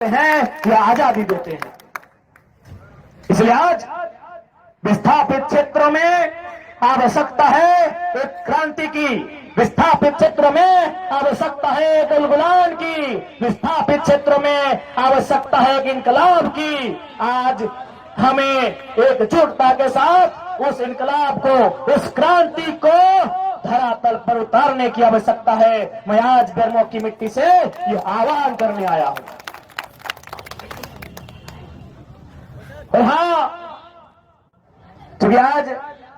हैं या आजादी देते हैं। इसलिए आज विस्थापित क्षेत्रों में आवश्यकता है एक क्रांति की, विस्थापित क्षेत्र में आवश्यकता है एक उलगुलान की, विस्थापित क्षेत्र में आवश्यकता है एक इनकलाब की। आज हमें एकजुटता के साथ उस इनकलाब को, उस क्रांति को धरातल पर उतारने की आवश्यकता है। मैं आज बेरमो की मिट्टी से ये आह्वान करने आया हूं। और हाँ, क्योंकि आज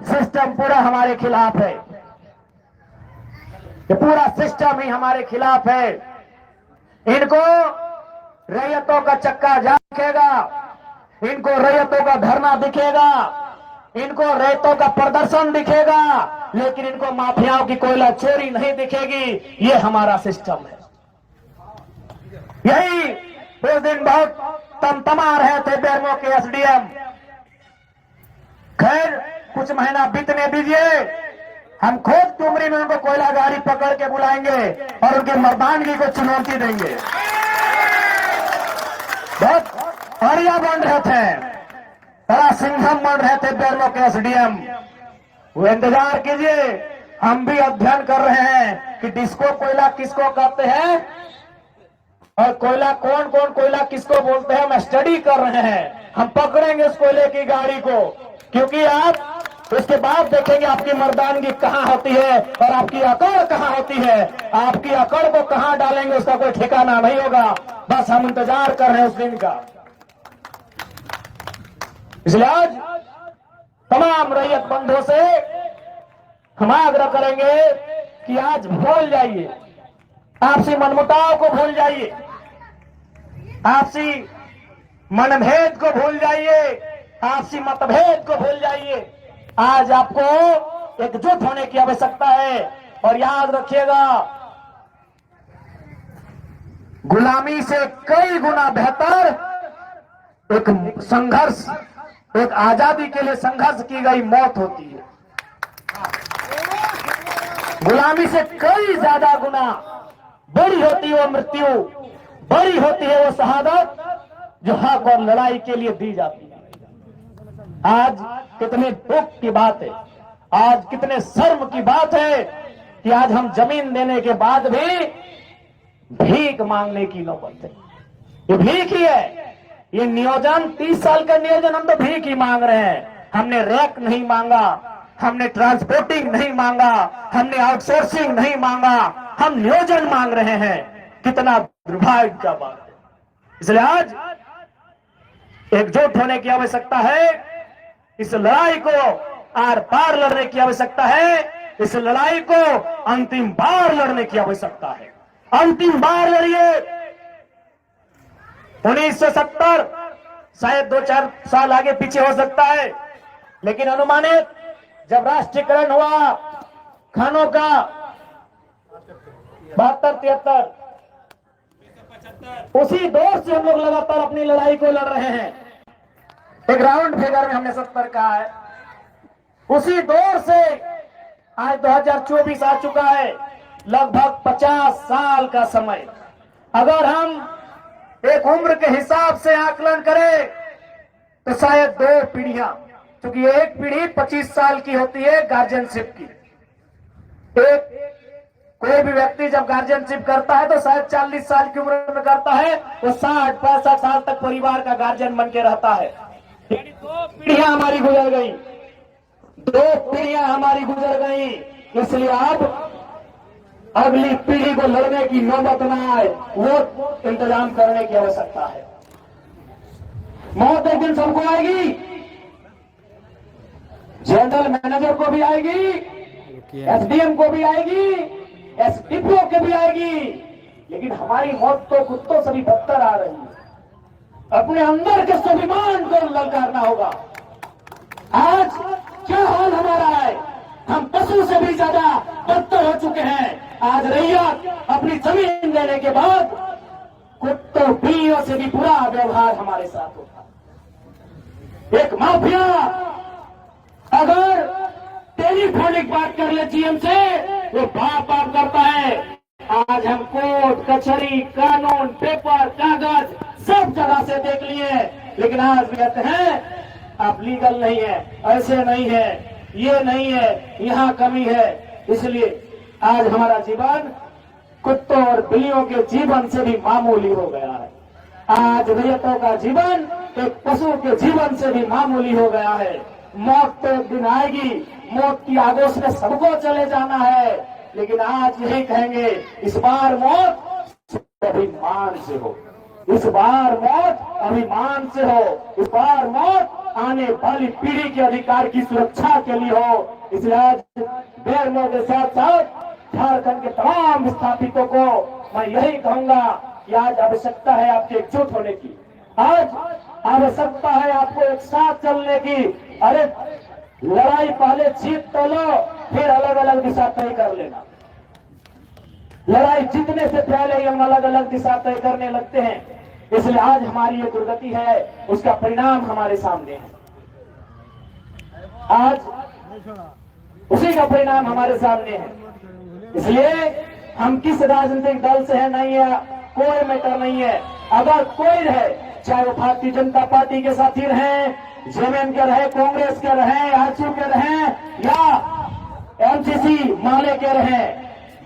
सिस्टम पूरा हमारे खिलाफ है, ये पूरा सिस्टम ही हमारे खिलाफ है। इनको रैयतों का चक्का जाम दिखेगा, इनको रैयतों का धरना दिखेगा, इनको रैयतों का प्रदर्शन दिखेगा, लेकिन इनको माफियाओं की कोयला चोरी नहीं दिखेगी। ये हमारा सिस्टम है। यही उस दिन बहुत तमतमा रहे थे बेरमो के एसडीएम। खैर कुछ महीना बीतने दीजिए, हम खुद टुमरी में उनको कोयला गाड़ी पकड़ के बुलाएंगे और उनकी मर्दानगी को चुनौती देंगे। बहुत आर्या बन रहे थे, बड़ा सिंघम बन रहे थे बेरमो के एसडीएम। वो इंतजार कीजिए, हम भी अध्ययन कर रहे हैं कि डिस्को कोयला किसको कहते हैं और कोयला कौन कौन कोयला किसको बोलते हैं। हम स्टडी कर रहे हैं, हम पकड़ेंगे उस कोयले की गाड़ी को, क्योंकि आप उसके बाद देखेंगे आपकी मर्दानगी कहां होती है और आपकी अकड़ कहां होती है। आपकी अकड़ को कहां डालेंगे उसका कोई ठिकाना नहीं होगा। बस हम इंतजार कर रहे हैं उस दिन का। इसलिए आज तमाम रैयत बंधुओं से हम आग्रह करेंगे कि आज भूल जाइए, आपसी मनमुटाव को भूल जाइए, आपसी मनभेद को भूल जाइए, आपसी मतभेद को भूल जाइए। आज आपको एकजुट होने की आवश्यकता है। और याद रखिएगा, गुलामी से कई गुना बेहतर एक संघर्ष, एक आजादी के लिए संघर्ष की गई मौत होती है। गुलामी से कई ज्यादा गुना बड़ी होती है वो मृत्यु, बड़ी होती है वो शहादत जो हक और लड़ाई के लिए दी जाती है। आज कितने दुख की बात है, आज कितने शर्म की बात है कि आज हम जमीन देने के बाद भी भीख मांगने की नौबत है। ये भीख ही है, ये नियोजन 30 साल का नियोजन, हम तो भीख ही मांग रहे हैं। हमने रैक नहीं मांगा, हमने ट्रांसपोर्टिंग नहीं मांगा, हमने आउटसोर्सिंग नहीं मांगा, हम नियोजन मांग रहे हैं। कितना दुर्भाग्य का बात है। इसलिए आज एकजुट होने की आवश्यकता है। इस लड़ाई को आर पार लड़ने की आवश्यकता है। इस लड़ाई को अंतिम बार लड़ने की आवश्यकता है। अंतिम बार लड़िए। 1970 शायद 2-4 साल आगे पीछे हो सकता है, लेकिन अनुमानित जब राष्ट्रीयकरण हुआ खानों का 72-73, उसी दौर से हम लोग लगातार अपनी लड़ाई को लड़ रहे हैं। एक राउंड फिगर में हमने 70 कहा है। उसी दौर से आज 2024 आ चुका है, लगभग 50 साल का समय। अगर हम एक उम्र के हिसाब से आकलन करें तो शायद 2 पीढ़ियां, क्योंकि एक पीढ़ी 25 साल की होती है गार्जियनशिप की। एक कोई भी व्यक्ति जब गार्जियनशिप करता है तो शायद 40 साल की उम्र में करता है, वो 60-65 साल तक परिवार का गार्जियन बन के रहता है। 2 पीढ़ियां हमारी गुजर गई, 2 पीढ़ियां हमारी गुजर गई। इसलिए अब अगली पीढ़ी को लड़ने की नौबत न आए, वो इंतजाम करने की आवश्यकता है। मौत एक दिन सबको आएगी, जनरल मैनेजर को भी आएगी, एसडीएम को भी आएगी, एसडीपीओ को भी आएगी, लेकिन हमारी मौत तो कुत्तों से भी बदतर आ रही है। अपने अंदर के स्वाभिमान को ललकारना होगा। आज क्या हाल हमारा है, हम पशु से भी ज्यादा बदतर हो चुके हैं। आज रैयत अपनी जमीन देने के बाद कुत्तों बिल्लियों से भी बुरा व्यवहार हमारे साथ होता। एक माफिया अगर टेलीफोनिक बात कर ले जीएम से, वो बाप बाप करता है। आज हम कोर्ट कचहरी कानून पेपर कागज सब से देख लिए, लेकिन आज भी कहते हैं आप लीगल नहीं है, ऐसे नहीं है, ये नहीं है, यहाँ कमी है। इसलिए आज हमारा जीवन कुत्तों और बिल्लियों के जीवन से भी मामूली हो गया है। आज रैयतों का जीवन एक पशु के जीवन से भी मामूली हो गया है। मौत तो एक दिन आएगी, मौत की आगोश में सबको चले जाना है, लेकिन आज यही कहेंगे इस बार मौत अभिमान से हो, इस बार मौत अभिमान से हो, इस बार मौत आने वाली पीढ़ी के अधिकार की सुरक्षा के लिए हो। इसलिए आज बेरमो के साथ साथ झारखंड के तमाम विस्थापितों को मैं यही कहूंगा कि आज आवश्यकता है आपके एकजुट होने की, आज आवश्यकता है आपको एक साथ चलने की। अरे लड़ाई पहले जीत तो लो, फिर अलग अलग दिशा तय कर लेना। लड़ाई जीतने से पहले ही हम अलग अलग दिशा तय करने लगते हैं। इसलिए आज हमारी ये दुर्गति है, उसका परिणाम हमारे सामने है। आज उसी का परिणाम हमारे सामने है। इसलिए हम किस राजनीतिक दल से है नहीं है, कोई मैटर नहीं है। अगर कोई रहे, चाहे वो भारतीय जनता पार्टी के साथी रहे, जेएमएम के रहे, कांग्रेस के रहे, आजसू के रहे या एमसीसी माले के रहे,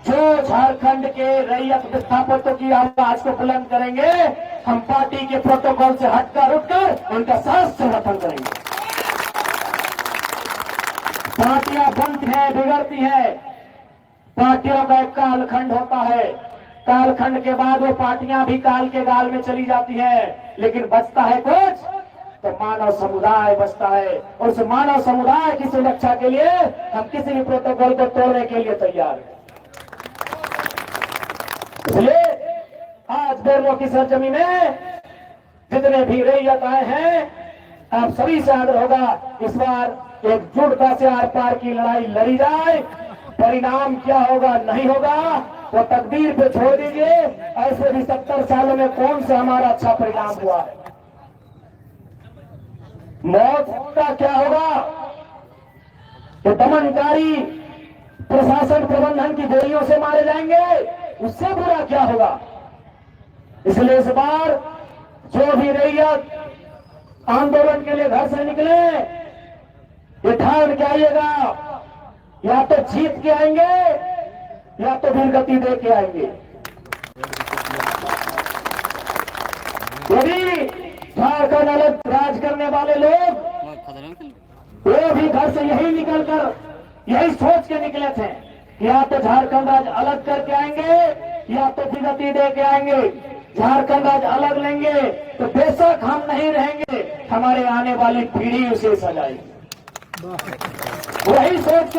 जो झारखंड के रैयत विस्थापितों की आवाज को बुलंद करेंगे, हम पार्टी के प्रोटोकॉल से हटकर उठकर उनका साथ समर्थन करेंगे। पार्टियां बनती हैं, बिगड़ती हैं, पार्टियों का एक कालखंड होता है। कालखंड के बाद वो पार्टियां भी काल के गाल में चली जाती हैं, लेकिन बचता है कुछ तो मानव समुदाय बचता है। और उस मानव समुदाय की सुरक्षा के लिए हम किसी भी प्रोटोकॉल को तोड़ने के लिए तैयार हैं। इसलिए आज बेरमो की सरजमी में जितने भी रैयत आए हैं, आप सभी से आग्रह होगा इस बार एकजुटता से आर पार की लड़ाई लड़ी जाए। परिणाम क्या होगा नहीं होगा वो तकदीर पे छोड़ दीजिए। ऐसे भी 70 सालों में कौन सा हमारा अच्छा परिणाम हुआ है। मौत का क्या होगा तो दमनकारी प्रशासन प्रबंधन की गोलियों से मारे जाएंगे, उससे बुरा क्या होगा। इसलिए इस बार जो भी रैयत आंदोलन के लिए घर से निकले, ये ठान के आइएगा, या तो जीत के आएंगे या तो वीरगति दे के आएंगे। यदि झारखंड अलग राज करने वाले लोग वो भी घर से यही निकलकर यही सोच के निकले थे, या तो झारखंड आज अलग करके आएंगे या तो वीरगति दे के आएंगे। झारखंड आज अलग लेंगे तो बेशक हम नहीं रहेंगे, हमारे आने वाली पीढ़ी उसे सजाएगी। वही सोच के